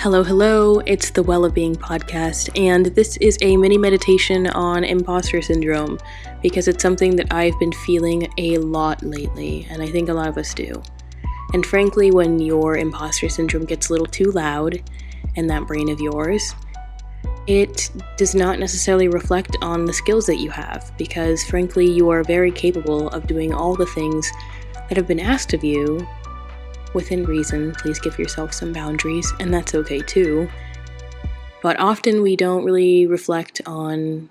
Hello, hello, it's the Well of Being podcast, and this is a mini meditation on imposter syndrome because it's something that I've been feeling a lot lately, and I think a lot of us do. And frankly, when your imposter syndrome gets a little too loud in that brain of yours, it does not necessarily reflect on the skills that you have because frankly, you are very capable of doing all the things that have been asked of you within reason. Please give yourself some boundaries, and that's okay too. But often we don't really reflect on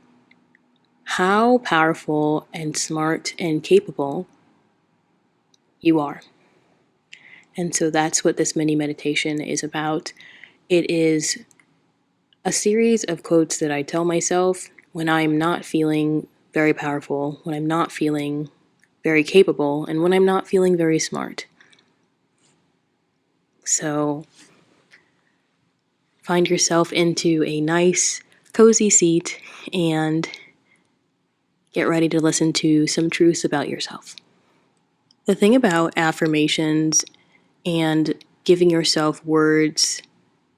how powerful and smart and capable you are. And so that's what this mini meditation is about. It is a series of quotes that I tell myself when I'm not feeling very powerful, when I'm not feeling very capable, and when I'm not feeling very smart. So find yourself into a nice, cozy seat and get ready to listen to some truths about yourself. The thing about affirmations and giving yourself words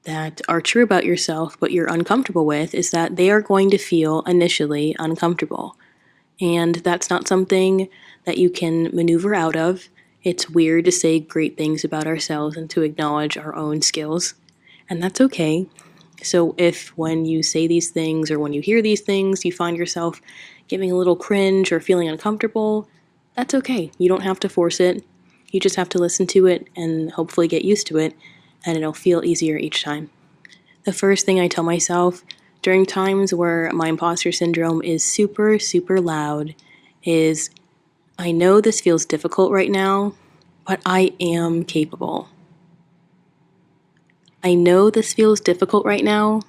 that are true about yourself but you're uncomfortable with is that they are going to feel initially uncomfortable. And that's not something that you can maneuver out of. It's weird to say great things about ourselves and to acknowledge our own skills, and that's okay. So if when you say these things or when you hear these things, you find yourself giving a little cringe or feeling uncomfortable, that's okay. You don't have to force it. You just have to listen to it and hopefully get used to it, and it'll feel easier each time. The first thing I tell myself during times where my imposter syndrome is super, super loud is, I know this feels difficult right now, but I am capable. I know this feels difficult right now,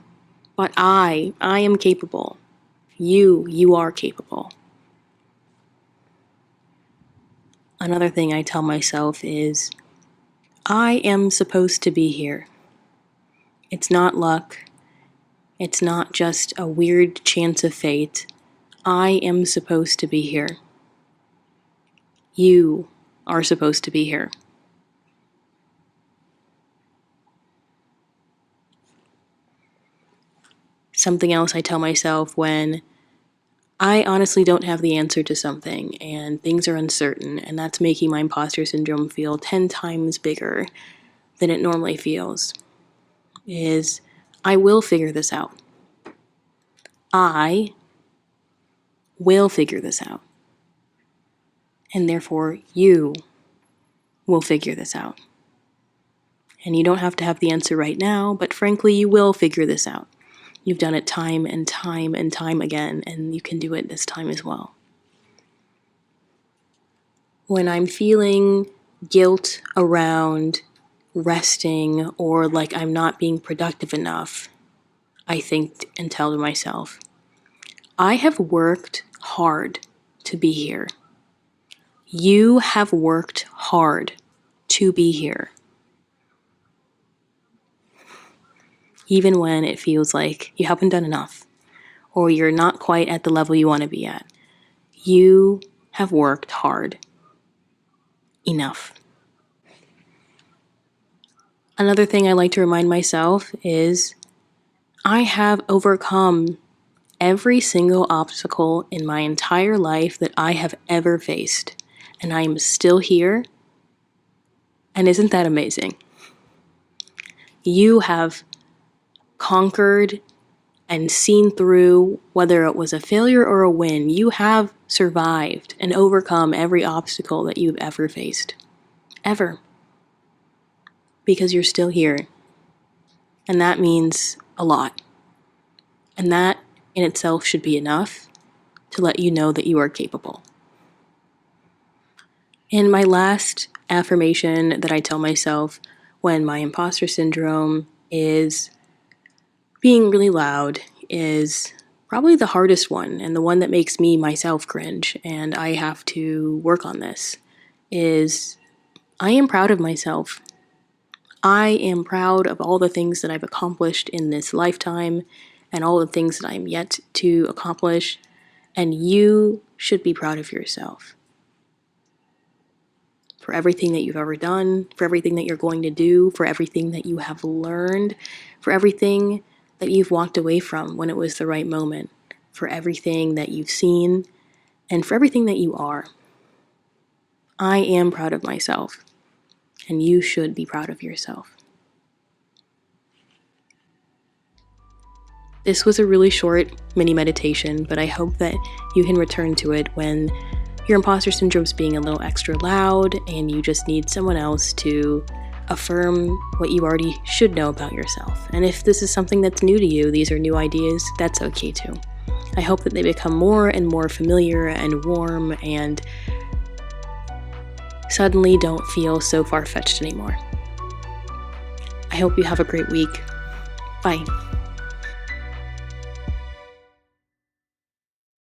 but I am capable. You are capable. Another thing I tell myself is, I am supposed to be here. It's not luck. It's not just a weird chance of fate. I am supposed to be here. You are supposed to be here. Something else I tell myself when I honestly don't have the answer to something and things are uncertain, and that's making my imposter syndrome feel 10 times bigger than it normally feels, is I will figure this out. I will figure this out. And therefore, you will figure this out. And you don't have to have the answer right now, but frankly, you will figure this out. You've done it time and time and time again, and you can do it this time as well. When I'm feeling guilt around resting or like I'm not being productive enough, I think and tell myself, I have worked hard to be here. You have worked hard to be here. Even when it feels like you haven't done enough or you're not quite at the level you want to be at, you have worked hard enough. Another thing I like to remind myself is I have overcome every single obstacle in my entire life that I have ever faced, and I am still here. And isn't that amazing? You have conquered and seen through, whether it was a failure or a win, you have survived and overcome every obstacle that you've ever faced. Ever. Because you're still here. And that means a lot. And that in itself should be enough to let you know that you are capable. And my last affirmation that I tell myself when my imposter syndrome is being really loud is probably the hardest one and the one that makes me myself cringe, and I have to work on this, is I am proud of myself. I am proud of all the things that I've accomplished in this lifetime and all the things that I'm yet to accomplish, and you should be proud of yourself. for everything that you've ever done, for everything that you're going to do, for everything that you have learned, for everything that you've walked away from when it was the right moment, for everything that you've seen, and for everything that you are. I am proud of myself, and you should be proud of yourself. This was a really short mini meditation, but I hope that you can return to it when your imposter syndrome's being a little extra loud and you just need someone else to affirm what you already should know about yourself. And if this is something that's new to you, these are new ideas, that's okay too. I hope that they become more and more familiar and warm and suddenly don't feel so far-fetched anymore. I hope you have a great week. Bye.